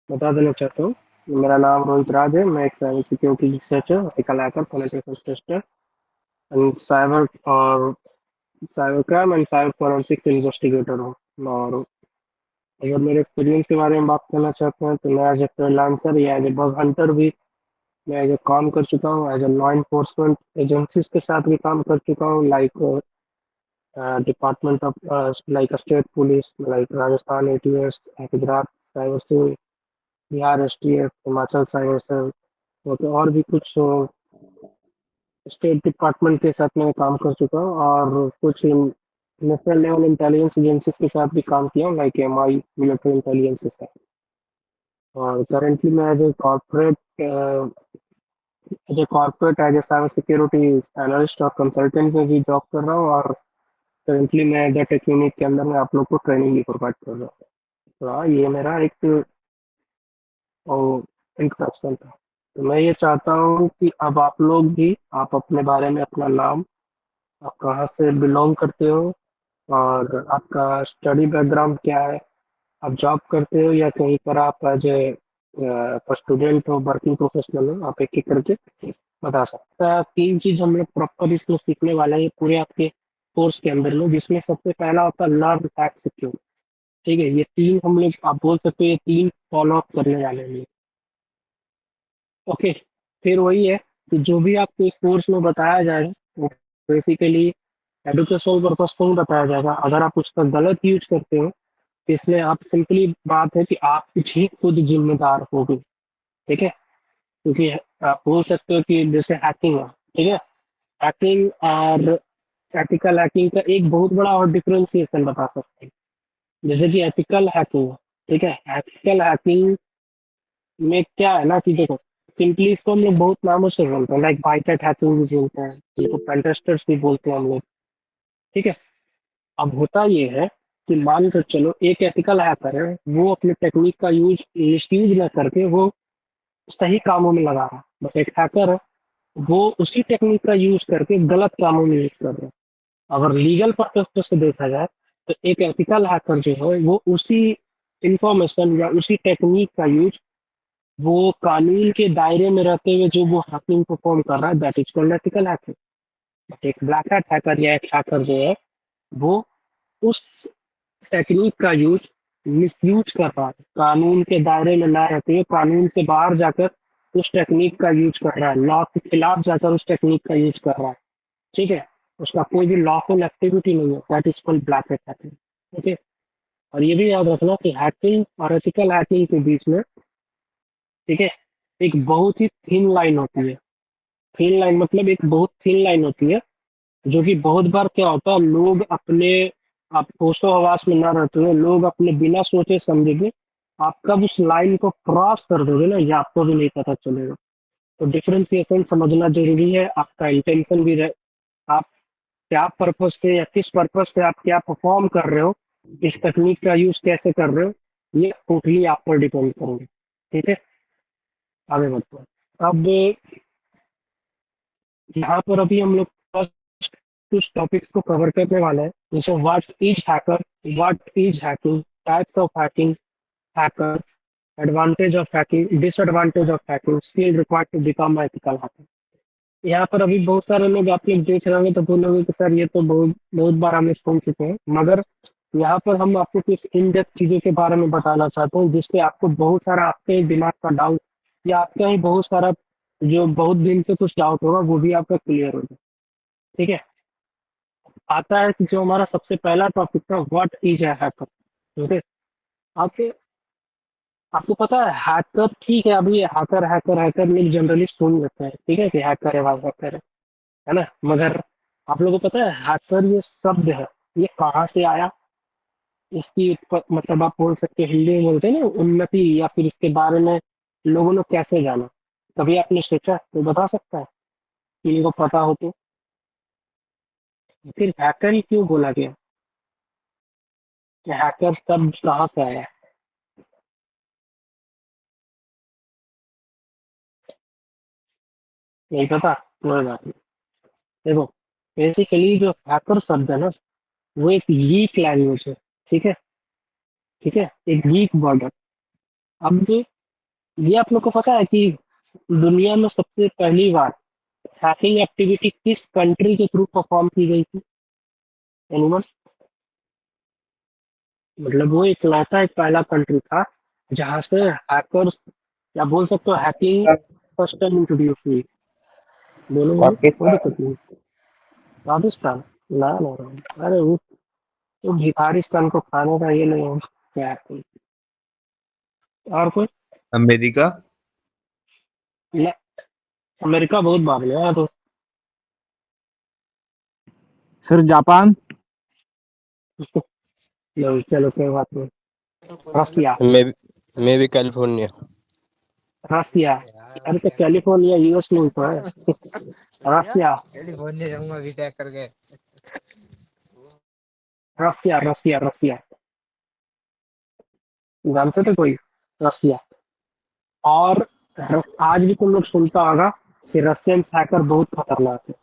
बता देना चाहता हूँ। मेरा नाम रोहित राज है। मैं एक cyber security researcher, ethical hacker, penetration tester and cyber crime and cyber forensics investigator हूँ। और अगर मेरे एक्सपीरियंस के बारे में बात करना चाहते हैं तो मैं एज ए फ्रीलांसर या एज ए बग हंटर भी मैं एज ए काम कर चुका हूँ। As a law enforcement agencies के साथ भी काम कर चुका हूँ, like department of like state police, like Rajasthan ATS, Gujarat cyber cell, Bihar STF, Himachal cyber cell, और भी कुछ स्टेट डिपार्टमेंट के साथ मैं काम कर चुका हूँ। और कुछ नेशनल लेवल इंटेलिजेंस एजेंसीज के साथ भी काम किया हूँ, लाइक एमआई, मिलिट्री इंटेलिजेंस के साथ। और करेंटली मैं as a cyber security analyst और कंसल्टेंट में भी जॉब कर रहा हूँ। और करेंटली मैं द टेक यूनिट के अंदर मैं आप लोग को ट्रेनिंग भी प्रोवाइड कर रहा हूँ। तो हाँ, ये मेरा एक इंट्रोडक्शन था। तो मैं ये चाहता हूँ कि अब आप लोग भी आप अपने बारे में अपना नाम, आप कहाँ से बिलोंग करते हो, और आपका स्टडी बैकग्राउंड क्या है, आप जॉब करते हो या कहीं पर आप एज ए स्टूडेंट हो, वर्किंग प्रोफेशनल हो, आप एक एक करके बता सकते हैं। तीन चीज हम लोग प्रॉपर इसमें सीखने वाले हैं पूरे आपके कोर्स के अंदर में, जिसमें सबसे पहला होता है लर्न फैक्ट सिक्योर। ठीक है, ये तीन हम लोग आप बोल सकते हो, ये तीन फॉलो अप करने वाले हैं। ओके, फिर वही है कि जो भी आपको इस कोर्स में बताया जाएगा वो बेसिकली एडुकेशनल पर्पज से ही बताया जाएगा। अगर आप उसका गलत यूज करते हो तो इसमें आप सिंपली बात है कि आप कुछ ही खुद जिम्मेदार होगे। ठीक है, क्योंकि आप बोल सकते हो कि जैसे हैकिंग है, ठीक है, हैकिंग और एथिकल हैकिंग का एक बहुत बड़ा और डिफरेंशिएशन बता सकते हैं। जैसे कि एथिकल हैकिंग, ठीक है, एथिकल हैकिंग में क्या है ना कि देखो, सिंपली इसको हम लोग बहुत नामों से बोलते हैं, लाइक बाइटेट हैकिंग भी बोलते हैं, इसको पेंटेस्टर्स भी बोलते हैं हम लोग। ठीक है, अब होता ये है कि मान कर चलो एक एथिकल हैकर है, वो अपने टेक्निक का यूज मिसयूज ना करके वो सही कामों में लगा रहा है। बट एक हैकर है, वो उसी टेक्निक का यूज करके गलत कामों में यूज कर रहा है। अगर लीगल पर्पज से देखा जाए तो एक एथिकल हैकर जो है वो उसी इंफॉर्मेशन या उसी टेक्निक का यूज वो कानून के दायरे में रहते हुए जो वो हैकिंग परफॉर्म कर रहा है, that is called ethical hacking. But एक ब्लैक हैट हैकर या एक हैकर जो है वो उस टेक्निक का यूज मिसयूज कर रहा है, कानून के दायरे में ना रहते हुए कानून से बाहर जाकर उस टेक्निक का यूज कर रहा है, लॉ के खिलाफ जाकर उस टेक्निक का यूज कर रहा है। ठीक है, उसका कोई भी लॉफुल एक्टिविटी नहीं है, that is called black hat hacking. Okay, और ये भी याद रखना कि हैकिंग और एथिकल हैकिंग के बीच में, ठीक है, एक बहुत ही थिन लाइन होती है। थिन लाइन मतलब एक बहुत थिन लाइन होती है, जो कि बहुत बार क्या होता है, लोग अपने आप होशो हवास में ना रहते हुए लोग अपने बिना सोचे समझे भी आप कब उस लाइन को क्रॉस कर दोगे ना, ये आपको भी नहीं पता चलेगा। तो डिफरेंशिएशन समझना जरूरी है, आपका इंटेंशन भी रहे, आप क्या पर्पज से या किस पर्पज से आप क्या परफॉर्म कर रहे हो, इस तकनीक का यूज कैसे कर रहे हो, ये टोटली आप पर डिपेंड करेंगे। ठीक है, आगे बढ़ते हैं। अब यहाँ पर अभी हम लोग फर्स्ट कुछ टॉपिक्स को कवर करने वाले हैं, जैसे what is hacker, what is hacking, types of hacking, hacker, advantage of hacking, disadvantage of hacking, skill required to become ethical hacker. यहाँ पर अभी बहुत सारे लोग आप लोग देख रहे होंगे तो बोलोगे कि सर ये तो बहुत बहुत बार हम सुन चुके हैं, मगर यहाँ पर हम आपको कुछ इन डेप्थ चीजों के बारे में बताना चाहते हैं, जिससे आपको बहुत सारा आपके दिमाग का डाउट या आपका ही बहुत सारा जो बहुत दिन से कुछ डाउट होगा वो भी आपका क्लियर हो जाए। ठीक है, आता है कि जो हमारा सबसे पहला टॉपिक था, व्हाट इज ए हैकर। ठीक है, आपके आपको पता है हैकर, ठीक है, अभी हैकर हैकर हैकर लोग जनरली सुन लेते हैं, ठीक है, कि हैकर है भाई हैकर है ना, मगर आप लोगों को पता है हैकर ये शब्द है, ये कहाँ से आया, इसकी मतलब आप बोल सकते हैं, हिंदी में बोलते हैं ना उन्नति, या फिर इसके बारे में लोगों ने कैसे जाना, कभी आपने सोचा तो बता सकता है किसी को पता हो तो। फिर हैकर ही क्यों बोला गया, कि हैकर शब्द कहाँ से आया? नहीं पता, कोई बात नहीं। देखो, बेसिकली जो हैकर शब्द है ना, वो एक गीक लैंग्वेज है। ठीक है, ठीक है, एक गीक वर्ड है। अब ये आप लोग को पता है कि दुनिया में सबसे पहली बार हैकिंग एक्टिविटी किस कंट्री के थ्रू परफॉर्म की गई थी? एनिमल, मतलब वो इकलौता एक पहला कंट्री था जहां से हैकर्स, या बोल सकते हो हैकिंग फर्स्ट टाइम इंट्रोड्यूस हुई। बोलो बोलो, कोई पाकिस्तान। दिक्कत नहीं। राजस्थान? ना ना ना। अरे वो भिखारिस्तान को खाने का ये नहीं है क्या है? और कोई? अमेरिका। ना, अमेरिका बहुत बाद में आया तो। फिर जापान। चलो चलो, कोई बात नहीं। रसिया। मैं भी कैलिफोर्निया। रसिया। अरे तो कैलिफोर्निया यूएस में ही तो है। रसिया कैलिफोर्निया जाऊंगा अभी टैग करके। रसिया रसिया रसिया, जानते थे कोई? रसिया। और आज भी तुम लोग सुनता होगा कि रशियन हैकर बहुत खतरनाक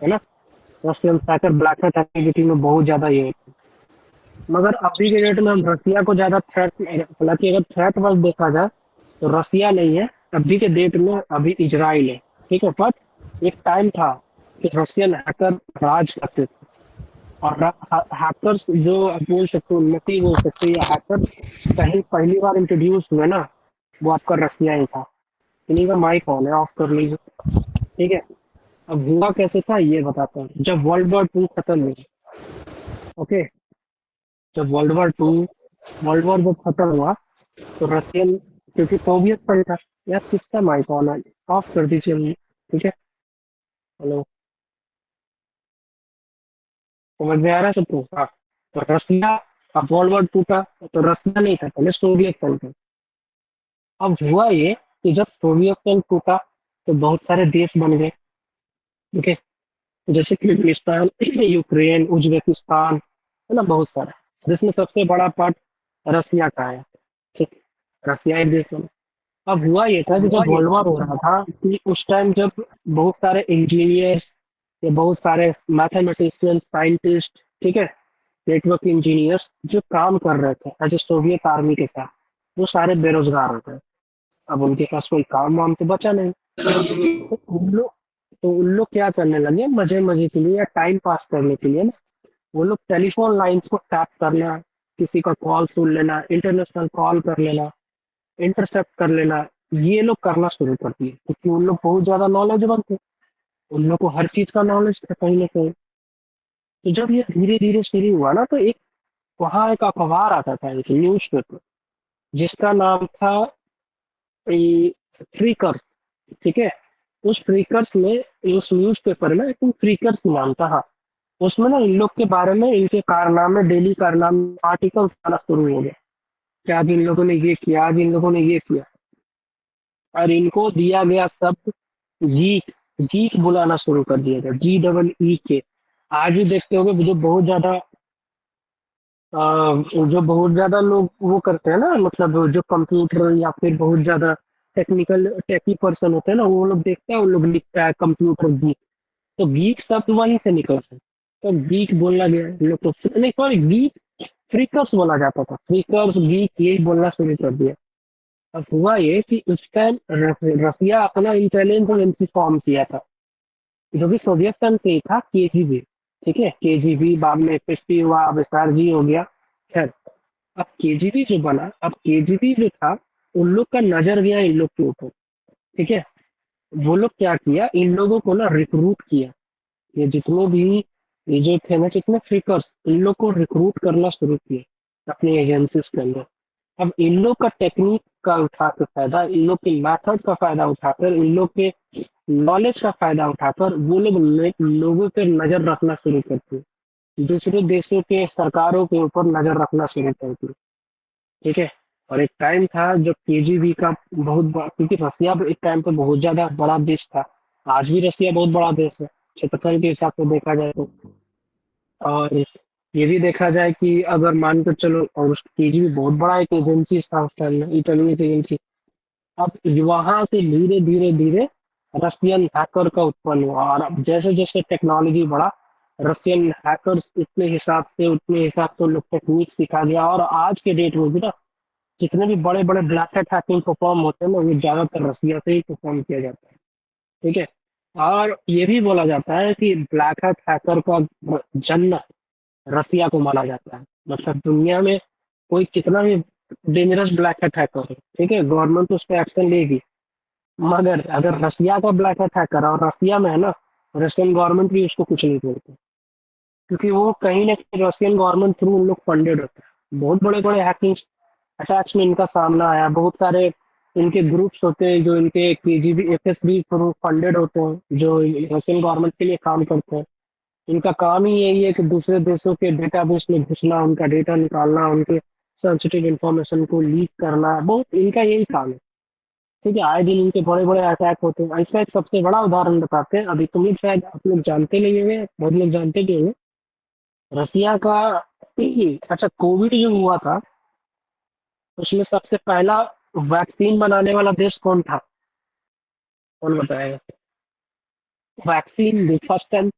है ना? Russian hacker black hat activity में बहुत ज्यादा ये है। मगर अभी के डेट में हम रसिया को ज्यादा थ्रेट, हालांकि अगर थ्रेट वर्ड देखा जाए तो रसिया नहीं है अभी के डेट में, अभी इजराइल है। ठीक है, बट एक टाइम था कि रशियन हैकर राज करते थे। और हैकर्स जो आप बोल सकते हो, उन्नति बोल सकते हो, या हैकर कहीं पहली बार इंट्रोड्यूस हुए ना, वो आपका रसिया ही था। इन्हीं का माइक ऑन है, ऑफ कर लीजिए। ठीक है, अब हुआ कैसे था ये बताता हूँ। जब वर्ल्ड वॉर 2 खत्म हुई, ओके, जब वर्ल्ड वॉर जब खत्म हुआ तो रशियन, क्योंकि सोवियत संघ था। यार किसका माइक ऑन है? ऑफ कर दीजिए। ठीक है, हेलो, समझ में आ रहा है सबको? हाँ। तो रसिया, अब वर्ल्ड वॉर 2 का तो रसिया नहीं था, पहले सोवियत संघ था। अब हुआ ये कि जब सोवियत संघ टूटा तो बहुत सारे देश बन गए। ठीक है, जैसे किर्गिस्तान, यूक्रेन, उज्बेकिस्तान, है ना, बहुत सारा, जिसमें सबसे बड़ा पार्ट रसिया का है। ठीक, रसिया एक देश बना। अब हुआ ये था कि जब वर्ल्ड वॉर हो रहा था कि उस टाइम जब बहुत सारे इंजीनियर्स या बहुत सारे मैथमेटिशियन, साइंटिस्ट, ठीक है, नेटवर्क इंजीनियर्स जो काम कर रहे थे एज ए सोवियत आर्मी के साथ, वो सारे बेरोजगार हो गए। अब उनके पास कोई काम वाम तो बचा नहीं। तो उन लोग क्या करने लगे, मजे मजे के लिए या टाइम पास करने के लिए ना, वो लोग टेलीफोन लाइंस को टैप करना, किसी का कॉल सुन लेना, इंटरनेशनल कॉल कर लेना, इंटरसेप्ट कर लेना, ये लोग करना शुरू कर दिए, क्योंकि उन लोग बहुत ज्यादा नॉलेजेबल थे। उन लोग को हर चीज का नॉलेज था कहीं ना कहीं। तो जब ये धीरे धीरे शुरू हुआ ना, तो एक वहाँ एक अखबार आता था, एक न्यूज पेपर, जिसका नाम था फ्रीकर्स। ठीक है, उस फ्रीकर्स में, उस न्यूज पेपर में एक फ्रीकर्स नाम था, हाँ। उसमें ना इन लोग के बारे में, इनके कारनामे, डेली कारनामे आर्टिकल्स आना शुरू हो गए कि आज इन लोगों ने ये किया, आज इन लोगों ने ये किया। और इनको दिया गया शब्द गीक, गीक बुलाना शुरू कर दिया गया, GEE के। आज भी देखते होगे जो बहुत ज्यादा जो बहुत ज्यादा लोग वो करते हैं ना, मतलब जो कंप्यूटर या फिर बहुत ज्यादा टेक्निकल टेकी पर्सन होते हैं ना, वो लोग देखते हैं, वो लोग लिखता है कंप्यूटर गीक। तो गीक शब्द वहीं से निकलता है। तो गीक बोलना गया, इन लोग तो नहीं, सॉरी, गीक फ्रीकर्स बोला जाता था, फ्रीकर्स गीक यही बोलना शुरू कर दिया। अब हुआ ये कि उस टाइम रसिया अपना इंटेलिजेंस एजेंसी फॉर्म किया था, जो कि सोवियत संघ से ही था, KGB। ठीक है, KGB बाद में FSB हुआ, अब SRG हो गया। खैर, अब KGB जो बना, अब KGB जो था, उन लोग का नजर गया इन लोग के ऊपर। ठीक है, वो लोग क्या किया, इन लोगों को ना रिक्रूट किया। ये जितने भी, ये जो थे ना, जितने फ्रीकर्स, इन लोग को रिक्रूट करना शुरू किया अपनी एजेंसी के अंदर। अब इन लोग का टेक्निक का उठाकर फायदा, इन लोग के मेथड का फायदा उठाकर, इन लोग के नॉलेज का फायदा उठाकर, वो लोग लोगों पे नजर रखना शुरू करते हैं, दूसरे देशों के सरकारों के ऊपर नजर रखना शुरू करते हैं। ठीक है, और एक टाइम था जब KGB का क्योंकि रसिया एक टाइम पे बहुत ज्यादा बड़ा देश था। आज भी रसिया बहुत बड़ा देश है, क्षेत्रफल के हिसाब से देखा जाए तो। और ये भी देखा जाए कि अगर मान कर चलो, और उस KGB बहुत बड़ा एक एजेंसी था उस टाइम में, इटली की एजेंसी। अब वहां से धीरे धीरे धीरे रशियन हैकर का उत्पन्न हुआ, और अब जैसे जैसे टेक्नोलॉजी बढ़ा, रशियन हैकर्स उतने हिसाब से उन लोग टेक्निक सिखा गया। और आज के डेट में भी ना, जितने भी बड़े बड़े ब्लैक हैट हैकिंग परफॉर्म होते हैं ना, वो ज्यादातर रसिया से ही परफॉर्म किया जाता है। ठीक है। और ये भी बोला जाता है कि ब्लैक हैट हैकर का जन्म रसिया को माना जाता है। मतलब दुनिया में कोई कितना भी डेंजरस ब्लैक हैट हैकर हो, ठीक है, गवर्नमेंट उस पर एक्शन लेगी, मगर अगर रसिया का ब्लैक हैट हैकर और रसिया में है ना, रशियन गवर्नमेंट भी उसको कुछ नहीं बोलती, क्योंकि वो कहीं ना कहीं रशियन गवर्नमेंट थ्रू उन लोग फंडेड होते हैं। बहुत बड़े बड़े हैकिंग अटैक्स में इनका सामना आया। बहुत सारे इनके ग्रुप्स होते हैं जो इनके केजीबी एफएसबी थ्रू फंडेड होते हैं, जो रशियन गवर्नमेंट के लिए काम करते हैं। इनका काम ही यही है कि दूसरे देशों के डेटाबेस में घुसना, उनका डेटा निकालना, उनके सेंसिटिव इंफॉर्मेशन को लीक करना, बहुत इनका यही काम है। ठीक है, आए दिन इनके बड़े बड़े अटैक होते हैं। इसका एक सबसे बड़ा उदाहरण बताते हैं। अभी तुम लोग शायद आप लोग जानते नहीं होंगे, बहुत लोग जानते भी होंगे, रसिया का अच्छा कोविड जो हुआ था, उसमें सबसे पहला वैक्सीन बनाने वाला देश कौन था? कौन बताएगा? वैक्सीन फर्स्ट टाइम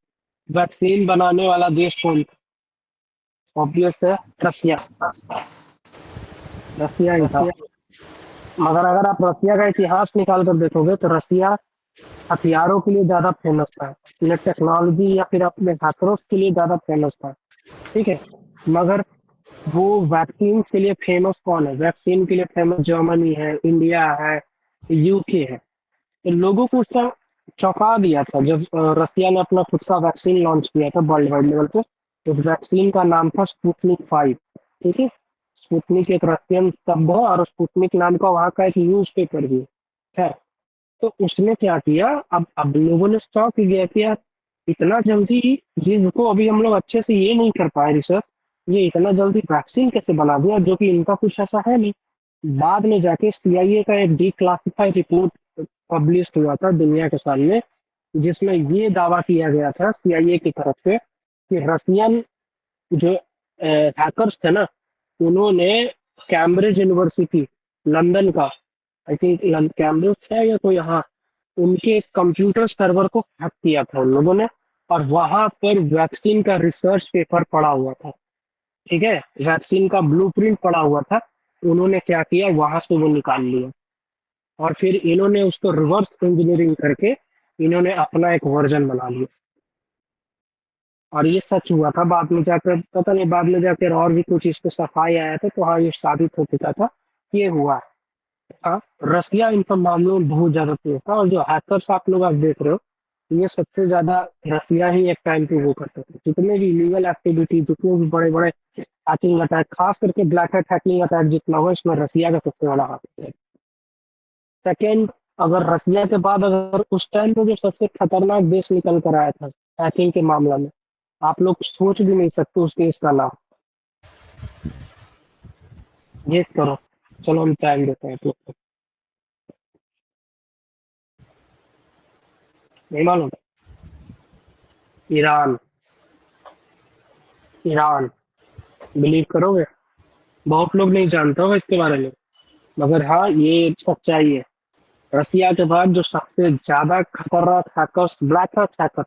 वैक्सीन बनाने वाला देश कौन था? ऑब्वियस है, रसिया। रसिया ही था। मगर अगर आप रसिया का इतिहास निकाल कर देखोगे तो रसिया हथियारों के लिए ज्यादा फेमस था, अपने टेक्नोलॉजी या फिर अपने हैकर्स के लिए ज्यादा फेमस था। ठीक है। मगर वो वैक्सीन के लिए फेमस कौन है? वैक्सीन के लिए फेमस जर्मनी है, इंडिया है, यूके है। तो लोगों को उसका चौंका दिया था जब रसिया ने अपना खुद का वैक्सीन लॉन्च किया था वर्ल्ड वाइड लेवल पे। उस वैक्सीन का नाम था स्पुतनिक 5। ठीक है। स्पुतनिक एक रशियन शब्द है और स्पुतनिक नाम का वहाँ का एक न्यूज पेपर भी है। तो उसने क्या किया, अब लोगों ने शौक किया कि यार इतना जल्दी, जिसको अभी हम लोग अच्छे से ये नहीं कर पाए रिसर्च, ये इतना जल्दी वैक्सीन कैसे बना दिया, जो कि इनका कुछ ऐसा है नहीं। बाद में जाके सीआईए का एक डिक्लासिफाइड रिपोर्ट पब्लिश हुआ था दुनिया के सामने, जिसमें ये दावा किया गया था सीआईए की तरफ से कि रसियन जो हैकर्स थे ना, उन्होंने कैम्ब्रिज यूनिवर्सिटी लंदन का, आई थिंक कैम्ब्रिज है या तो यहाँ, उनके कंप्यूटर सर्वर को हैक किया था उन लोगों ने, और वहां पर वैक्सीन का रिसर्च पेपर पड़ा हुआ था। ठीक है, वैक्सीन का ब्लूप्रिंट पड़ा हुआ था। उन्होंने क्या किया, वहां से वो निकाल लिया और फिर इन्होंने उसको रिवर्स इंजीनियरिंग करके इन्होंने अपना एक वर्जन बना लिया। और ये सच हुआ था। बाद में जाकर पता नहीं, बाद में जाकर और भी कुछ इस पे सफाई आया था, तो हाँ ये साबित हो चुका था, ये हुआ। हाँ, रसिया इन सब मामलों में बहुत ज्यादा तेज था। और जो हैकर्स आप देख रहे हो, ये सबसे ज्यादा रसिया ही एक टाइम पे वो करते थे। जितने भी इलीगल एक्टिविटी, जितने भी बड़े बड़े हैकिंग अटैक, खास करके ब्लैक हैट हैकिंग अटैक जितना हुआ, इसमें रसिया का सबसे बड़ा हाथ है। सेकेंड, अगर रसिया के बाद अगर उस टाइम पे जो सबसे खतरनाक देश निकल कर आया था हैकिंग के मामला में, आप लोग सोच भी नहीं सकते उस देश का नाम। गेस करो। चलो हम टाइम देते हैं आप लोग को। नहीं मालूम? ईरान। ईरान। बिलीव करोगे, बहुत लोग नहीं जानते हो इसके बारे में, मगर हाँ ये सच्चाई है। रसिया के बाद जो सबसे ज्यादा खतरनाक हैकर्स, ब्लैक हैकर,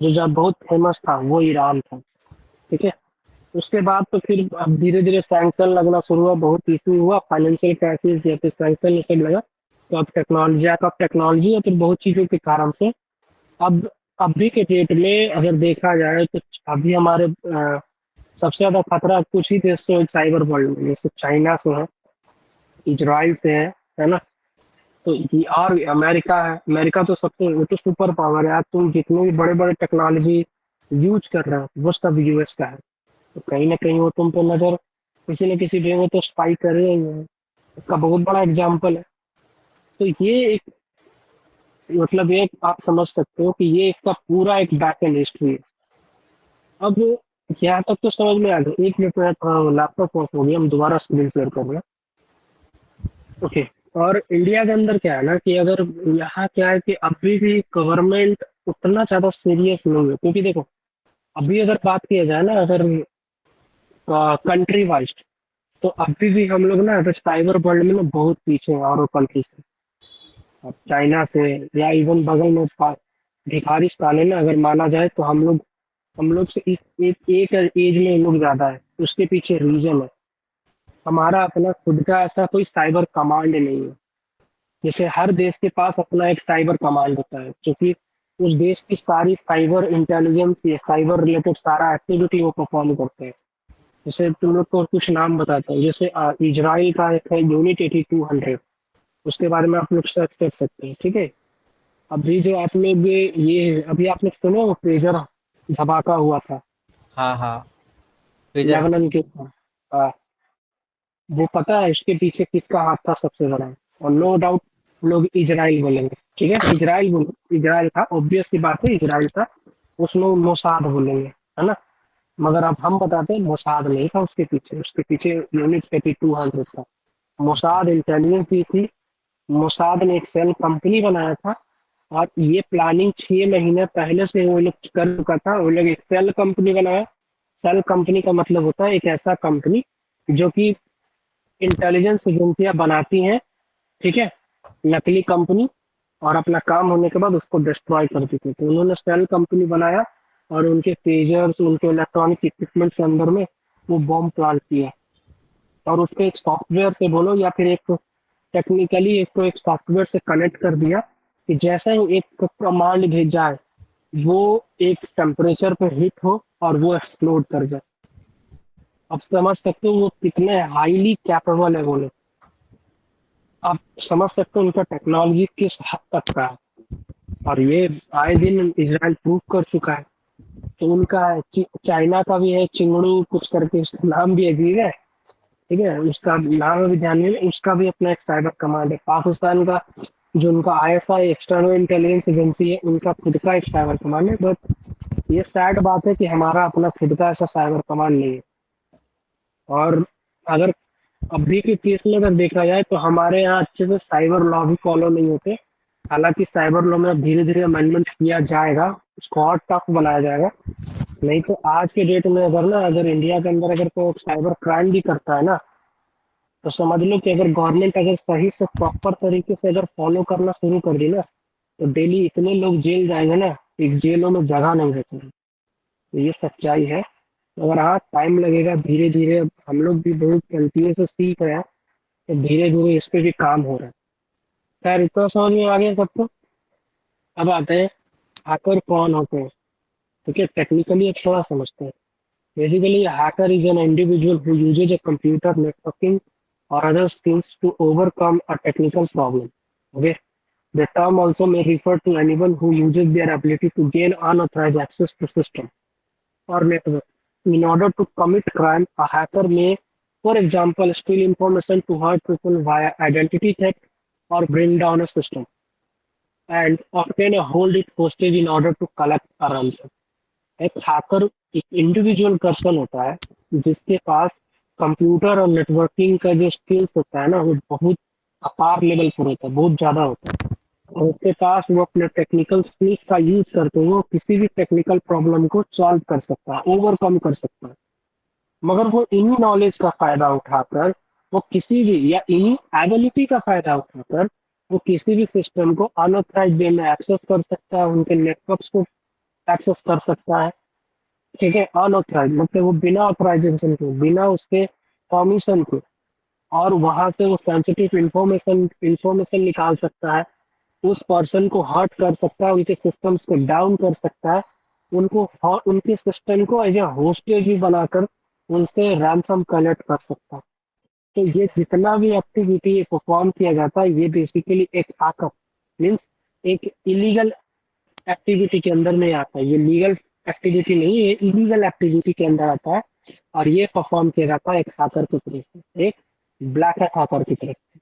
जो जब बहुत फेमस था, वो ईरान था। ठीक है। उसके बाद तो फिर अब धीरे धीरे सैंक्शन लगना शुरू हुआ, बहुत इशू हुआ, फाइनेंशियल क्राइसिस या फिर सैंक्शन ये सब लगा। तो अब टेक्नोलॉजी या फिर बहुत चीजों के कारण से अब अभी के डेट में अगर देखा जाए तो अभी हमारे सबसे ज्यादा खतरा कुछ ही देश से साइबर वर्ल्ड में, जैसे चाइना से है, इजराइल से है ना। तो ये और अमेरिका है। अमेरिका तो सबसे, वो तो सुपर पावर है। आज तुम जितने भी बड़े बड़े टेक्नोलॉजी यूज कर रहे हो, वो सब यूएस का है। तो कहीं ना कहीं वो तुम पे नजर किसी न किसी वे में तो स्पाई कर रहे ही हैं। इसका बहुत बड़ा एग्जाम्पल है। तो ये एक, मतलब एक आप समझ सकते हो कि ये इसका पूरा एक बैक एंड हिस्ट्री है। अब यहाँ तक तो समझ में आ गया। एक मिनट में लैपटॉप ऑफ हो गया, हम दोबारा स्क्रीन शेयर कर रहे हैं। ओके। और इंडिया के अंदर क्या है ना कि अगर यहाँ क्या है कि अभी भी गवर्नमेंट उतना ज्यादा सीरियस नहीं है, क्योंकि देखो अभी अगर बात किया जाए ना, अगर कंट्री वाइज, तो अभी भी हम लोग ना अगर साइबर वर्ल्ड में ना बहुत पीछे हैं और कंट्री से। अब चाइना से या इवन बगल में भिखारिस्तान है ना, अगर माना जाए तो हम लोग से इस एक एज में हम लोग ज्यादा है। उसके पीछे रीजन है। हमारा अपना खुद का ऐसा कोई साइबर कमांड नहीं है। जैसे हर देश के पास अपना एक साइबर कमांड होता है, जो कि उस देश की सारी साइबर इंटेलिजेंस या साइबर रिलेटेड सारा एक्टिविटी वो परफॉर्म करते हैं। जैसे तुम लोग को कुछ नाम बताता हूँ, जैसे इजराइल का एक है यूनिट 8200, उसके बारे में आप लोग सर्च कर सकते हैं, ठीक है। अभी जो आप लोग ये अभी आपने सुना वो पेजर धमाका हुआ था हाँ हाँ, पेजर। लेबनान के ऊपर। वो पता है इसके पीछे किसका हाथ था सबसे बड़ा? और नो डाउट लोग इजराइल बोलेंगे, ठीक है, इजराइल बोल, इजराइल था, ऑब्वियस सी बात है, इजराइल था। उसमें मोसाद बोलेंगे, है ना। मगर अब हम बताते हैं मोसाद नहीं था उसके पीछे यूनिट 8200 था। मोसाद इंटेलिजेंस भी थी। मोसाद ने एक सेल कंपनी बनाया था, और ये प्लानिंग 6 महीने पहले से वो लोग कर चुका था। वो लोग एक सेल कंपनी बनाया। सेल कंपनी का मतलब होता है एक ऐसा कंपनी जो कि इंटेलिजेंस एजेंसियां बनाती हैं, ठीक है, नकली कंपनी, और अपना काम होने के बाद उसको डिस्ट्रॉय कर देते थे। तो उन्होंने सेल कंपनी बनाया, और उनके पेजर्स, उनके इलेक्ट्रॉनिक इक्विपमेंट के अंदर में वो बॉम्ब प्लांट किया। और उसको एक सॉफ्टवेयर से बोलो या फिर एक टेक्निकली इसको एक सॉफ्टवेयर से कनेक्ट कर दिया कि जैसे ही एक कमांड भेजा है, वो एक टेम्परेचर पे हिट हो और वो एक्सप्लोड कर जाए। अब समझ सकते हो वो कितने हाईली कैपेबल है वो लोग। आप समझ सकते हो उनका टेक्नोलॉजी किस हद तक का है। और ये आए दिन इजराइल प्रूव कर चुका है। तो उनका चाइना का भी है चिंगड़ू कुछ करके, उसका नाम भी अजीब है, ठीक है, उसका नाम अभी ध्यान नहीं है, उसका भी अपना एक साइबर कमांड है। पाकिस्तान का जो उनका आईएसआई एक्सटर्नल इंटेलिजेंस एजेंसी है, उनका खुद का एक साइबर कमांड है। बट ये सैड बात है कि हमारा अपना खुद का ऐसा साइबर कमांड नहीं है। और अगर अभी के केस में अगर देखा जाए तो हमारे यहाँ अच्छे से साइबर लॉ भी फॉलो नहीं होते। हालांकि साइबर लॉ में धीरे धीरे अमेंडमेंट किया जाएगा, उसको और टफ बनाया जाएगा। नहीं तो आज के डेट में अगर इंडिया के अंदर अगर कोई साइबर क्राइम भी करता है ना, तो समझ लो कि अगर गवर्नमेंट अगर सही से प्रॉपर तरीके से अगर फॉलो करना शुरू कर दी ना, तो डेली इतने लोग जेल जाएंगे ना, एक जेलों में जगह नहीं रहती। तो ये सच्चाई है। मगर हाँ, टाइम लगेगा, धीरे धीरे हम लोग भी बहुत गलतियों से सीख रहे हैं। तो धीरे धीरे इस पे भी काम हो रहा है। खैर इतना समझ में आ गया सबको। अब आते हैं हैकर कौन होते हैं। ठीक है, टेक्निकली अब थोड़ा समझते हैं। Basically hacker is an individual who usage a computer networking or other skills to overcome a technical problem. Okay. The term also may refer to anyone who uses their ability to gain unauthorized access to system or network. In order to commit crime, a hacker may, for example, steal information to hurt people via identity theft or bring down a system and obtain a hold it hostage in order to collect a ransom. एक hacker एक individual person होता है जिसके पास computer और networking का जो skills होता है ना, वो बहुत अपार लेवल पर होता है, बहुत ज्यादा होता है। और उसके पास वो अपने टेक्निकल स्किल्स का यूज करते हुए वो किसी भी टेक्निकल प्रॉब्लम को सॉल्व कर सकता है, ओवरकम कर सकता है। मगर वो इन्हीं नॉलेज का फायदा उठाकर वो किसी भी या इन्हीं एबिलिटी का फायदा उठाकर वो किसी भी सिस्टम को अनऑथराइज्ड वे में एक्सेस कर सकता है, उनके नेटवर्क्स को एक्सेस कर सकता है। ठीक है, अनऑथराइज मतलब वो बिना ऑथराइजेशन के, बिना उसके परमिशन के, और वहां से वो सेंसिटिव इंफॉर्मेशन निकाल सकता है, उस पर्सन को हर्ट कर सकता है, उनके सिस्टम्स को डाउन कर सकता है, उनको उनके सिस्टम को एज ए होस्टेज भी बनाकर उनसे रैंसम कलेक्ट कर सकता है। तो ये जितना भी एक्टिविटी परफॉर्म किया जाता है, ये बेसिकली एक हैकर मीन्स एक इलीगल एक्टिविटी के अंदर में आता है। ये लीगल एक्टिविटी नहीं है, इलीगल एक्टिविटी के अंदर आता है। और ये परफॉर्म किया जाता है एक हैकर की तरफ से, एक ब्लैक हैट हैकर की तरफ से।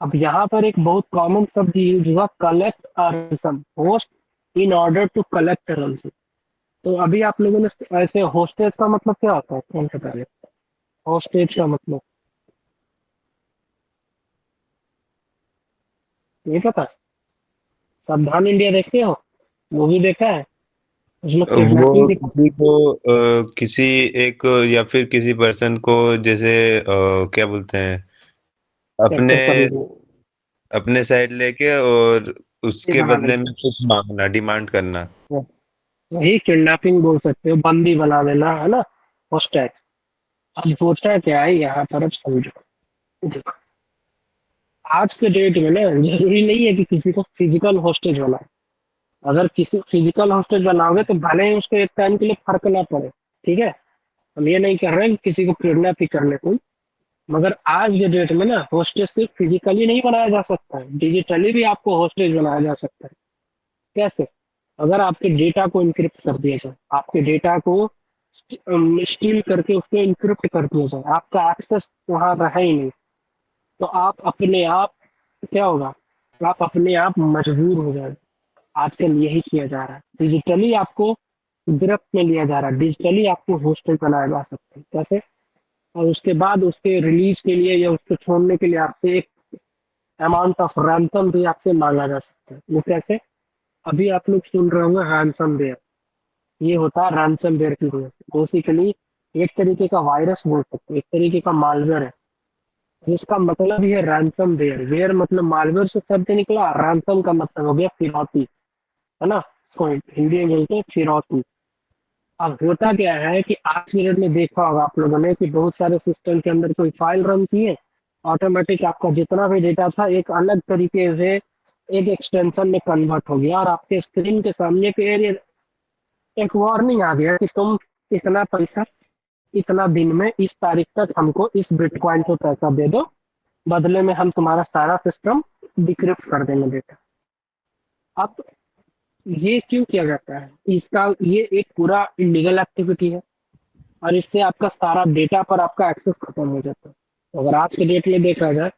अब यहाँ पर एक बहुत कॉमन शब्द यूज हुआ, collect ransom, host in order to collect ransom. तो अभी आप लोगों ने ऐसे होस्टेज का मतलब क्या होता है, कौन सा पहले? होस्टेज का मतलब नहीं पता? सावधान इंडिया देखते हो, मूवी देखा है? उसमें वो किडनैपिंग किसी को किसी एक या फिर किसी पर्सन को जैसे क्या बोलते हैं, अपने कैप्चर करने अपने साइड लेके और की उसके बना बदले लेते में कुछ मांगना, डिमांड करना। हैं। वही किडनैपिंग बोल सकते हो, बंदी बना देना, है ना, होस्टेज। अब होता क्या है यहाँ पर, अब समझो। देखो, आज के डेट में ना जरूरी नहीं है कि किसी को फिजिकल हॉस्टेज बनाए। अगर किसी फिजिकल हॉस्टेज बनाओगे तो भले ही उसको एक टाइम के लिए फर्क ना पड़े, ठीक है। हम ये नहीं कर रहे हैं कि किसी को किडनैप ही कर ले कोई, मगर आज के डेट में ना हॉस्टेज सिर्फ फिजिकली नहीं बनाया जा सकता है, डिजिटली भी आपको हॉस्टेज बनाया जा सकता है। कैसे? अगर आपके डेटा को इनक्रिप्ट कर दिया जाए, आपके डेटा को स्टील करके उसको इनक्रिप्ट कर दिया जाए, आपका एक्सेस वहां रहा ही नहीं, तो आप अपने आप क्या होगा, आप अपने आप मजबूर हो जाएंगे। आजकल यही किया जा रहा है, डिजिटली आपको गिरफ्त में लिया जा रहा है, डिजिटली आपको हॉस्टेज बनाया जा सकता है। कैसे? और उसके बाद उसके रिलीज के लिए या उसको छोड़ने के लिए आपसे एक अमाउंट ऑफ रैंसम भी आपसे मांगा जा सकता है। वो कैसे? अभी आप लोग सुन रहे होंगे रैंसम वेयर, ये होता है रैंसम वेयर की वजह से। बेसिकली एक तरीके का वायरस बोल सकते हैं, एक तरीके का मालवेयर है, जिसका मतलब ही है रैंसम वेयर। वेयर मतलब मालवेयर से शब्द निकला, रैंसम का मतलब हो गया फिरौती, है ना, इसको हिंदी में बोलते हैं फिरौती। अब होता क्या है कि आज की डेट में देखा होगा आप लोगों ने कि बहुत सारे सिस्टम के अंदर कोई फाइल रन किए, ऑटोमेटिक आपका जितना भी डेटा था एक अलग तरीके से एक एक्सटेंशन में कन्वर्ट हो गया, और आपके स्क्रीन के सामने के एरिया एक वार्निंग आ गया कि तुम इतना पैसा इतना दिन में इस तारीख तक हमको इस बिटकॉइन पे पैसा दे दो, बदले में हम तुम्हारा सारा सिस्टम डिक्रिप्ट कर देंगे डेटा। अब ये क्यों किया जाता है? इसका ये एक पूरा इलीगल एक्टिविटी है, और इससे आपका सारा डेटा पर आपका एक्सेस खत्म हो जाता है। तो अगर आज के डेट में देखा जाए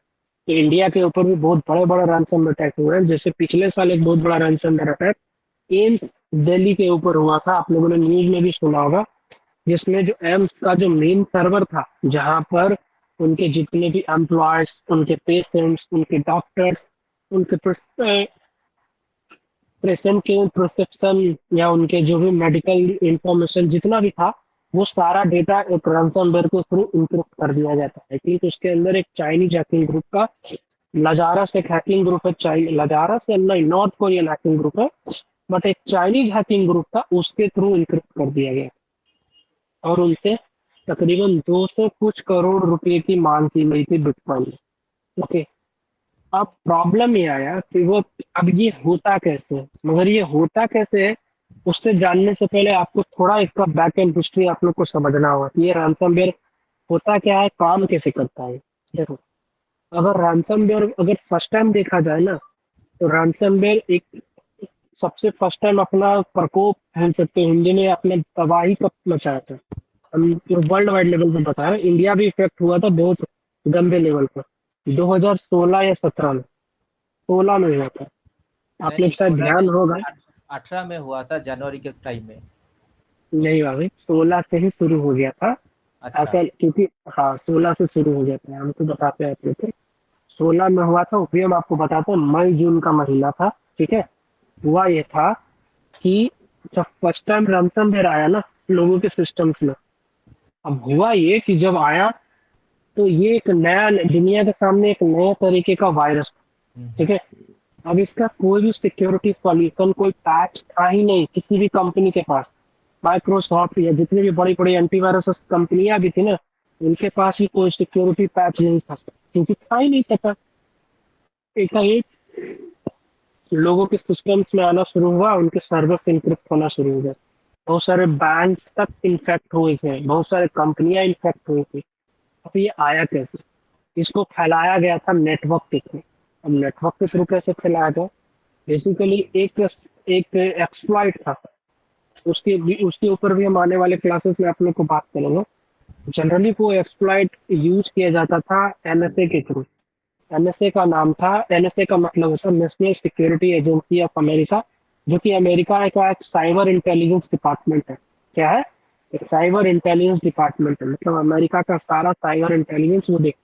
तो इंडिया के ऊपर भी बहुत बड़े बड़े रैंसम अटैक हुए हैं। जैसे पिछले साल एक बहुत बड़ा रैंसम अटैक एम्स दिल्ली के ऊपर हुआ था, आप लोगों ने न्यूज में भी सुना होगा, जिसमें जो एम्स का जो मेन सर्वर था, जहां पर उनके जितने भी एम्प्लॉयज, उनके पेशेंट्स, उनके डॉक्टर्स, उनके पेशेंट के प्रिस्क्रिप्शन या उनके जो भी मेडिकल इंफॉर्मेशन जितना भी था, वो सारा डेटा एक रैंसमवेयर के थ्रू इनक्रिप्ट कर दिया जाता है। ठीक, उसके अंदर एक चाइनीज हैकिंग ग्रुप का लजारस एक हैकिंग ग्रुप है, लजारस या नहीं, नॉर्थ कोरियन हैकिंग ग्रुप है, बट एक चाइनीज हैकिंग ग्रुप था, उसके थ्रू इनक्रिप्ट कर दिया गया, और उनसे तकरीबन 200 कुछ करोड़ रुपए की मांग की गई थी बिटकॉइन में। ओके, अब प्रॉब्लम ये आया कि वो, अब ये होता कैसे है, मगर ये होता कैसे है उससे जानने से पहले आपको थोड़ा इसका बैक एंड हिस्ट्री आप लोग को समझना होगा कि ये रैंसमवेयर होता क्या है, काम कैसे करता है। देखो, अगर रैंसमवेयर अगर फर्स्ट टाइम देखा जाए ना, तो रैंसमवेयर एक सबसे फर्स्ट टाइम अपना प्रकोप बोल सकते हैं हिंदी में, अपने तबाही कब मचाया था। हम वर्ल्ड वाइड लेवल पे बता रहे हैं, इंडिया भी इफेक्ट हुआ था बहुत गंदे लेवल पर, 2016 या 17 में, 16 में हुआ था, आप लोग नहीं, शायद 16 ध्यान नहीं, होगा। 18 में हुआ था, जनवरी के टाइम में। नहीं भाई, 16 से ही शुरू हो गया था अच्छा। ऐसा, क्योंकि हाँ 16 से शुरू हो गया था, हमको बताते हैं थे। 16 में हुआ था, फिर हम आपको बताते हैं, मई जून का महीना था, ठीक है। हुआ ये था कि जब फर्स्ट टाइम रैंसमवेयर आया ना लोगों के सिस्टम्स में, अब हुआ ये कि जब आया तो ये एक नया दुनिया के सामने एक नए तरीके का वायरस था, ठीक है। अब इसका कोई भी सिक्योरिटी सॉल्यूशन, कोई पैच था ही नहीं किसी भी कंपनी के पास। माइक्रोसॉफ्ट या जितनी भी बड़ी बड़ी एंटीवायरस कंपनियां भी थी ना, उनके पास ही कोई सिक्योरिटी पैच नहीं था, क्योंकि था ही नहीं पता। एकाएक लोगों के सिस्टम्स में आना शुरू हुआ, उनके सर्वर इनक्रिप्ट होना शुरू हो गए, बहुत सारे बैंक तक इन्फेक्ट हुए थे, बहुत सारे कंपनियां इन्फेक्ट हुई थी। अब ये आया कैसे? इसको फैलाया गया था नेटवर्क के थ्रू। अब नेटवर्क के थ्रू कैसे फैलाया गया? बेसिकली एक एक एक्सप्लॉइट था, उसके ऊपर भी हम आने वाले क्लासेस में आप लोग को बात करेंगे। जनरली वो एक्सप्लॉइट यूज किया जाता था एनएसए के थ्रू। एनएसए का नाम था, एनएसए का मतलब होता है national security agency of America, जो कि अमेरिका का एक साइबर इंटेलिजेंस डिपार्टमेंट है। क्या है? एक साइबर इंटेलिजेंस डिपार्टमेंट है, मतलब अमेरिका का सारा साइबर इंटेलिजेंस वो देख।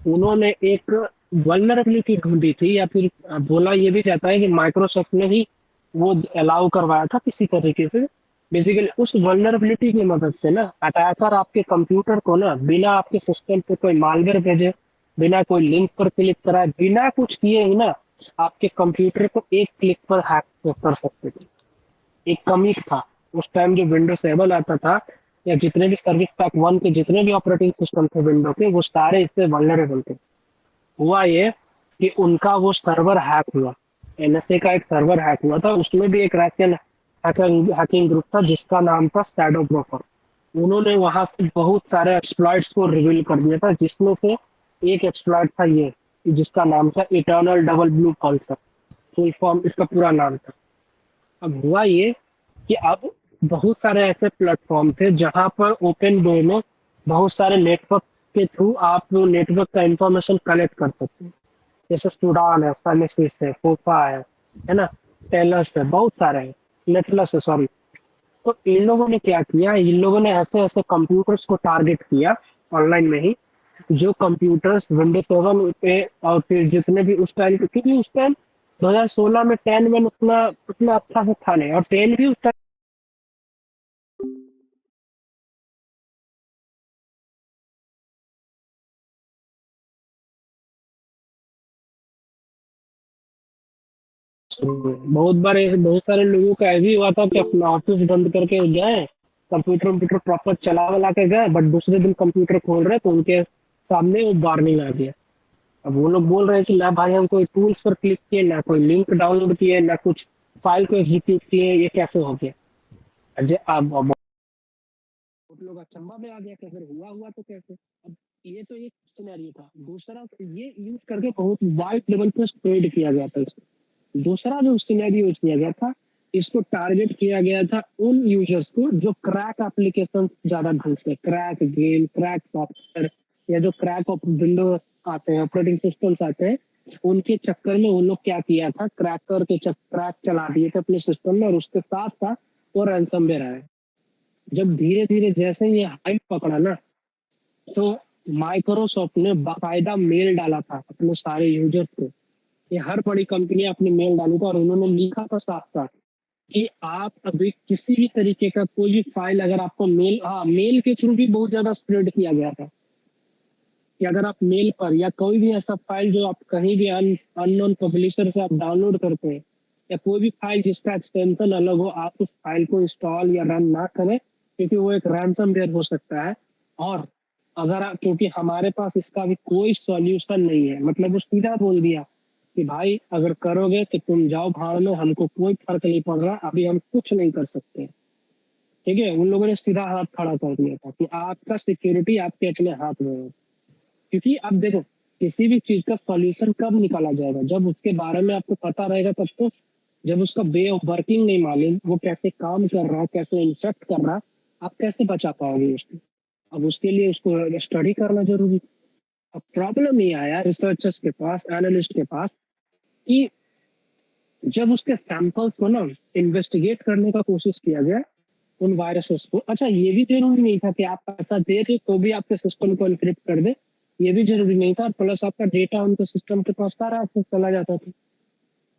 उन्होंने एक वल्नरेबिलिटी ढूंढी थी, या फिर बोला ये भी जाता है कि माइक्रोसॉफ्ट ने ही वो अलाउ करवाया था किसी तरीके से। बेसिकली उस वल्नरेबिलिटी की मदद से ना अटैकर आपके कंप्यूटर को ना बिना आपके सिस्टम पे कोई मालवेयर भेजे, बिना कोई लिंक पर क्लिक कराए, बिना कुछ किए ही ना आपके कंप्यूटर को एक क्लिक पर हैक कर सकते थे। एक कमिक था उस टाइम, जो विंडोज 7 आता था, या जितने भी सर्विस पैक 1 के जितने भी ऑपरेटिंग सिस्टम थे विंडो के, वो सारे इससे वल्नरेबल थे। हुआ ये कि उनका वो सर्वर हैक हुआ, एनएसए का एक सर्वर हैक हुआ था, उसमें भी एक रशियन हैकिंग ग्रुप था जिसका नाम था शैडो ब्रोकर। उन्होंने वहां से बहुत सारे एक्सप्लॉइट्स को रिवील कर दिया था, जिसमें से एक एक्सप्लॉइट था ये, जिसका नाम था eternal double blue Pulsar, full form इसका पूरा नाम था। अब हुआ ये कि अब बहुत सारे ऐसे प्लेटफॉर्म थे जहां पर ओपन डोर में बहुत सारे नेटवर्क के थ्रू आप नेटवर्क का इंफॉर्मेशन कलेक्ट कर सकते हैं। जैसे सुडान है, सनेसिस है, फोफा है ना, टेलर्स है, बहुत सारे हैं, नेटलस है, सॉरी। तो इन लोगों ने क्या किया, इन लोगों ने ऐसे ऐसे कंप्यूटर्स को टारगेट किया ऑनलाइन में ही, जो कंप्यूटर्स विंडोज 7 पे और फिर जितने भी उस टाइम, क्योंकि उस टाइम 2016 में 10 में उतना उतना अच्छा से था नहीं, और 10 भी उस टाइम बहुत बार बहुत सारे लोगों का ऐसे ही हुआ था कि अपना ऑफिस बंद करके गए, कंप्यूटर कंप्यूटर प्रॉपर चला वाला के गए, बट दूसरे दिन कंप्यूटर खोल रहे तो उनके सामने वो वार्निंग आ गया। अब वो लोग बोल रहे हैं कि ना भाई हम कोई टूल्स पर क्लिक किए, ना कोई लिंक डाउनलोड किए, ना कुछ फाइल को एग्जीक्यूट किए, ये कैसे हो गया। अजय अब बहुत लोग अचंभा में आ गया कि अगर हुआ हुआ तो कैसे। अब ये तो एक सिनेरियो था, दूसरा ये यूज करके बहुत वाइड लेवल पे स्प्रेड किया गया था इसको। दूसरा जो सिनेरियो यूज किया गया था, इसको टारगेट किया गया था उन यूजर्स को जो क्रैक एप्लीकेशन ज्यादा ढूंढते हैं, क्रैक गेम, क्रैक सॉफ्टवेयर, या जो क्रैक ऑफ विंडो आते हैं, ऑपरेटिंग सिस्टम्स आते हैं, उनके चक्कर में उन लोग क्या किया था, क्रैकर के क्रैक चला दिए थे अपने सिस्टम में, और उसके साथ था वो रैंसमवेयर आया। जब धीरे धीरे जैसे ये हाइप पकड़ा ना, तो माइक्रोसॉफ्ट ने बाकायदा मेल डाला था अपने सारे यूजर्स को। ये हर बड़ी कंपनी अपनी मेल डाली था, और उन्होंने लिखा था साफ साफ कि आप अभी किसी भी तरीके का कोई भी फाइल अगर आपको मेल, हाँ मेल के थ्रू भी बहुत ज्यादा स्प्रेड किया गया था कि अगर आप मेल पर या कोई भी ऐसा फाइल जो आप कहीं भी अननोन पब्लिशर से आप डाउनलोड करते हैं, या कोई भी फाइल जिसका एक्सटेंशन अलग हो, आप उस फाइल को इंस्टॉल या रन ना करें, क्योंकि वो एक रैंसमवेयर हो सकता है। और अगर आप, क्योंकि हमारे पास इसका भी कोई सॉल्यूशन नहीं है, मतलब वो सीधा बोल दिया कि भाई अगर करोगे तो तुम जाओ भाड़ में, हमको कोई फर्क नहीं पड़ रहा, अभी हम कुछ नहीं कर सकते। ठीक है, उन लोगों ने सीधा हाथ खड़ा कर दिया था कि आपका सिक्योरिटी आपके अपने हाथ में है। क्योंकि अब देखो, किसी भी चीज का सॉल्यूशन कब निकाला जाएगा, जब उसके बारे में आपको पता रहेगा तब तो। जब उसका वे ऑफ वर्किंग नहीं मालूम, वो कैसे काम कर रहा है, कैसे इंस्ट्रक्ट कर रहा है, आप कैसे बचा पाओगे उसको। अब उसके लिए उसको स्टडी करना जरूरी है। अब प्रॉब्लम ये आया रिसर्चर्स के पास, एनालिस्ट के पास, कि जब उसके सैंपल्स को ना इन्वेस्टिगेट करने का कोशिश किया गया उन वायरसेस को, अच्छा ये भी जरूरी नहीं था कि आप पैसा दे रहे तो भी आपके सिस्टम को इनक्रिप्ट कर दे, ये भी जरूरी नहीं था, प्लस आपका डेटा उनके सिस्टम के पास सारा आपको चला जाता था।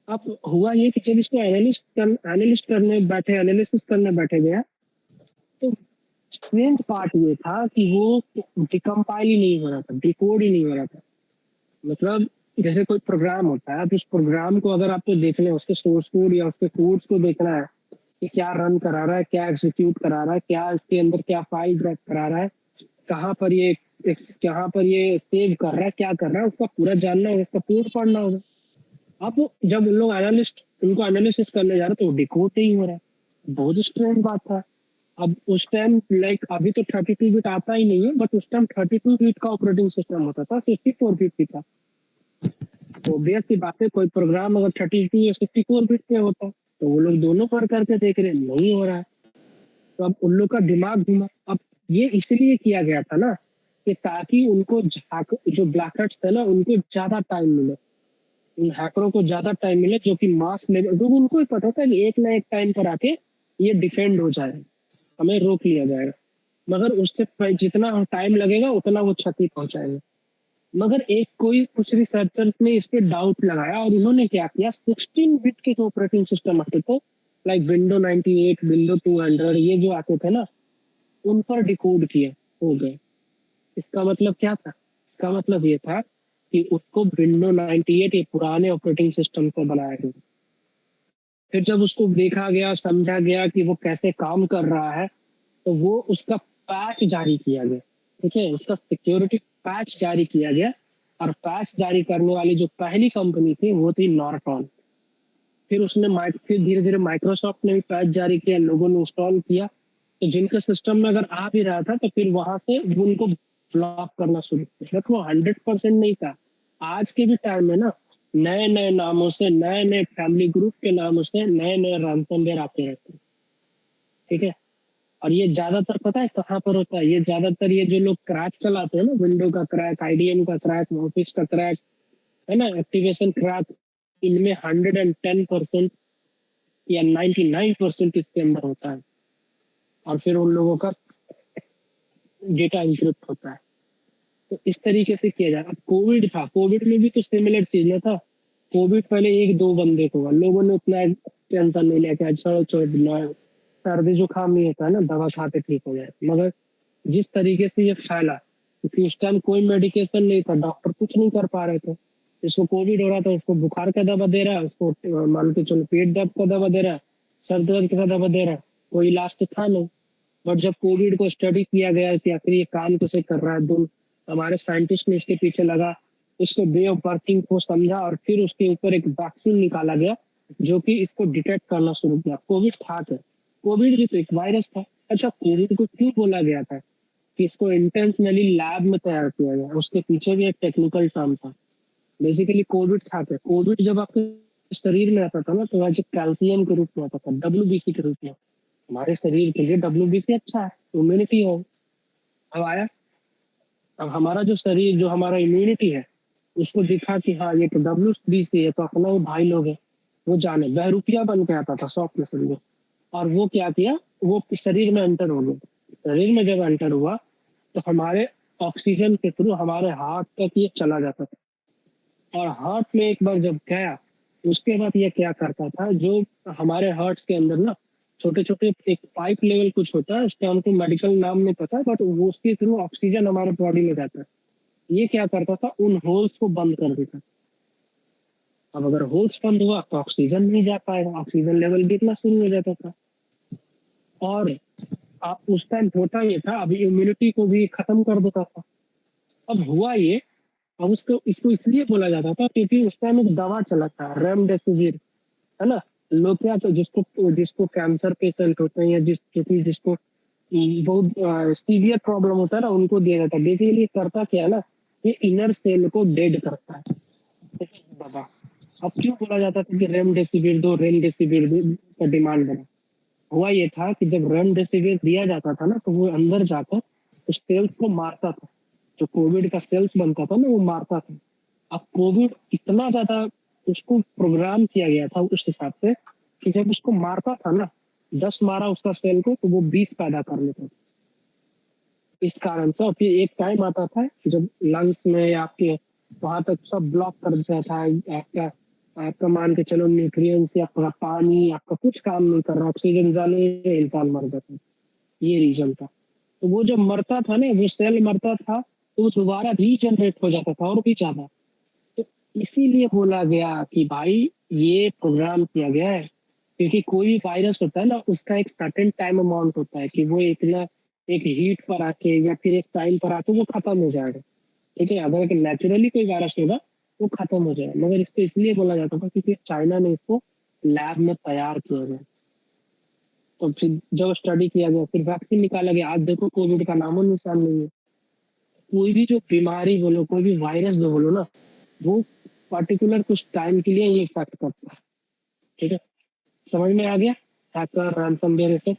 अब हुआ ये कि जब इसको एनालिस्ट करने बैठे, एनालिसिस करने बैठे गया, तो स्ट्रेंज पार्ट ये था कि वो डिकम्पाइल ही नहीं हो रहा था, डिकोड ही नहीं हो रहा था। मतलब जैसे कोई प्रोग्राम होता है, अब उस प्रोग्राम को अगर आपको देखना है, उसके सोर्स कोड या उसके कोड्स को देखना है कि क्या रन करा रहा है, क्या एग्जीक्यूट करा रहा है, क्या इसके अंदर क्या फाइल ड्रॉप करा रहा है, कहाँ पर ये कहाँ पर ये सेव कर रहा है, क्या कर रहा है, उसका पूरा जानना होगा, उसका कोड पढ़ना होगा। अब जब उन लोग उनको एनालिसिस करने जा रहे तो डिकोड नहीं हो रहा है। बहुत स्ट्रेंज बात था। अब उस टाइम लाइक अभी तो 32 बिट आता ही नहीं है, बट उस टाइम 32 बिट का ऑपरेटिंग सिस्टम होता था, 64 बिट भी था। तो ऑब्वियस सी बात है, कोई प्रोग्राम अगर 32 या 64 बिट पे होता तो वो लोग दोनों पर करके देख रहे हैं, नहीं हो रहा है। तो अब उन लोग का दिमाग घुमा। अब ये इसलिए किया गया था ना कि ताकि उनको जो ब्लैक हैट्स थे ना, उनको ज्यादा टाइम मिले, उन हैकरों को ज्यादा टाइम मिले, जो कि मास लेवल, क्योंकि उनको ही पता था कि एक ना एक टाइम पर आके ये डिफेंड हो जाए, हमें रोक लिया जाएगा, मगर उससे जितना टाइम लगेगा उतना वो क्षति पहुंचाएगा। मगर एक कोई कुछ रिसर्चर्स ने इस पे डाउट लगाया, और उन्होंने क्या किया, 16 बिट के जो ऑपरेटिंग सिस्टम आते थे, लाइक विंडो 98, विंडो 200, ये जो आते थे ना, उन पर डिकोड किए हो गए। इसका मतलब क्या था, इसका मतलब ये था कि उसको विंडो 98 ये पुराने ऑपरेटिंग सिस्टम से बनाया गया। फिर जब उसको देखा गया, समझा गया कि वो कैसे काम कर रहा है, तो वो उसका पैच जारी किया गया, ठीक है, उसका सिक्योरिटी पैच जारी किया गया। और पैच जारी करने वाली जो पहली कंपनी थी वो थी नॉर्टन। फिर फिर धीरे धीरे माइक्रोसॉफ्ट ने भी पैच जारी किया, लोगों ने इंस्टॉल किया, तो जिनके सिस्टम में अगर आ भी रहा था तो फिर वहां से वो उनको ब्लॉक करना शुरू किया। बट वो 100% नहीं था। आज के भी टाइम में ना नए नए नामों से, नए नए फैमिली ग्रुप के नामों से नए नए रैंसमवेयर आते रहते हैं, ठीक है। और ये ज्यादातर पता है कहाँ पर होता है? ये ज्यादातर ये जो लोग क्रैक चलाते हैं ना, विंडो का क्रैक, आईडीएम का क्रैक, ऑफिस का क्रैक, है ना, एक्टिवेशन क्रैक, इनमें 110% या 99% इसके अंदर होता है। और फिर उन लोगों का डेटा इंक्रिप्ट होता है। तो इस तरीके से किया जाए। अब कोविड था, कोविड में भी तो सिमिलर चीजें था। कोविड पहले एक दो बंदे को हुआ, लोगों ने उतना टेंशन नहीं लिया कि अच्छा सर्दी जुकाम नहीं होता है ना, दवा खाते ठीक हो जाए। मगर जिस तरीके से ये फैला, क्योंकि उस टाइम कोई मेडिकेशन नहीं था, डॉक्टर कुछ नहीं कर पा रहे थे। जिसको कोविड हो रहा था उसको बुखार का दवा दे रहा है, उसको मान के चलो पेट दर्द का दवा दे रहा है, सर दर्द का दवा दे रहा है, कोई इलाज तो था नहीं। बट जब कोविड को स्टडी किया गया कि आखिर ये काम कैसे कर रहा है, हमारे साइंटिस्ट ने इसके पीछे लगा, इसको वे ऑफ वर्किंग को समझा और फिर उसके ऊपर एक वैक्सीन निकाला गया जो कि इसको डिटेक्ट करना शुरू किया। कोविड था क्या? कोविड भी तो एक वायरस था। अच्छा, कोविड को क्यों बोला गया था कि इसको इंटेंशनली लैब में तैयार किया गया? उसके पीछे भी एक टेक्निकल टर्म था। बेसिकली कोविड था क्या? कोविड जब आपके शरीर में आता था ना, तो आज कैल्शियम के रूप में आता था, WBC के रूप में। हमारे शरीर के लिए WBC अच्छा है, इम्यूनिटी हो। अब आया, अब हमारा जो शरीर, जो हमारा इम्यूनिटी है, उसको दिखा कि हाँ ये तो WBC है, तो अपना वो भाई लोग है, वो जाने बहरूपिया बन के आता था 100% में। और वो क्या किया, वो शरीर में एंटर हो गया। शरीर में जब एंटर हुआ तो हमारे ऑक्सीजन के थ्रू हमारे हार्ट तक ये चला जाता था। और हार्ट में एक बार जब गया, उसके बाद ये क्या करता था, जो हमारे हार्ट्स के अंदर ना छोटे छोटे एक पाइप लेवल कुछ होता है, उसका हमको मेडिकल नाम नहीं पता, बट वो उसके थ्रू ऑक्सीजन हमारे बॉडी में जाता है। ये क्या करता था, उन होल्स को बंद कर देता। अब अगर होल्स बंद हुआ तो ऑक्सीजन नहीं जा पाएगा, ऑक्सीजन लेवल गिरना शुरू हो जाता था। और आप उस टाइम होता ये था, अभी इम्यूनिटी को भी खत्म कर देता था। अब हुआ ये, अब उसको इसको इसलिए बोला जाता था क्योंकि उस टाइम एक दवा चला था, रेमडेसिविर, है ना। लोग क्या, तो जिसको जिसको कैंसर पेशेंट होते हैं या जिसको बहुत सीवियर प्रॉब्लम होता है ना, उनको दिया जाता है। बेसिकली करता क्या है ना, ये इनर सेल को डेड करता है दवा। अब क्यों बोला जाता था कि रेमडेसिविर दो, रेमडेसिविर दो का डिमांड बना? हुआ ये था कि जब रेमडेसिविर दिया जाता था ना, तो वो अंदर जाकर उस सेल्स को मारता था। जो कोविड का सेल्स बनता था ना, वो मारता था। अब कोविड इतना ज्यादा उसको प्रोग्राम किया गया था उस हिसाब से कि जब उसको मारता था ना, 10 मारा उसका सेल को तो वो 20 पैदा कर लेता था। इस कारण से। और फिर एक टाइम आता था कि जब लंग्स में या आपके वहां तक सब ब्लॉक कर देता था, आपका आपका मान के चलो न्यूट्रिएंट्स या आपका पानी, आपका कुछ काम नहीं कर रहा, ऑक्सीजन जाने इंसान मर जाता। ये रीजन था। तो वो जब मरता था ना, वो सेल मरता था, तो वो दोबारा रीजनरेट हो जाता था और भी ज्यादा। तो इसीलिए बोला गया कि भाई ये प्रोग्राम किया गया है, क्योंकि कोई भी वायरस होता है ना, उसका एक सर्टेन टाइम अमाउंट होता है कि वो एक हीट पर आके या फिर एक टाइम पर आके वो खत्म हो जाएगा, ठीक है। अगर नेचुरली कोई वायरस होगा वो खत्म हो जाएगा। मगर इसको इसलिए बोला जाता था क्योंकि चाइना ने इसको लैब में तैयार किया गया। तो फिर जब स्टडी किया गया, फिर वैक्सीन निकाला गया। आज देखो कोविड का नामो निशान नहीं है। कोई भी जो बीमारी बोलो, कोई भी वायरस जो बोलो ना, वो पर्टिकुलर कुछ टाइम के लिए ये इफेक्ट करता है, ठीक है। समझ में आ गया हैकर, रैनसमवेयर से?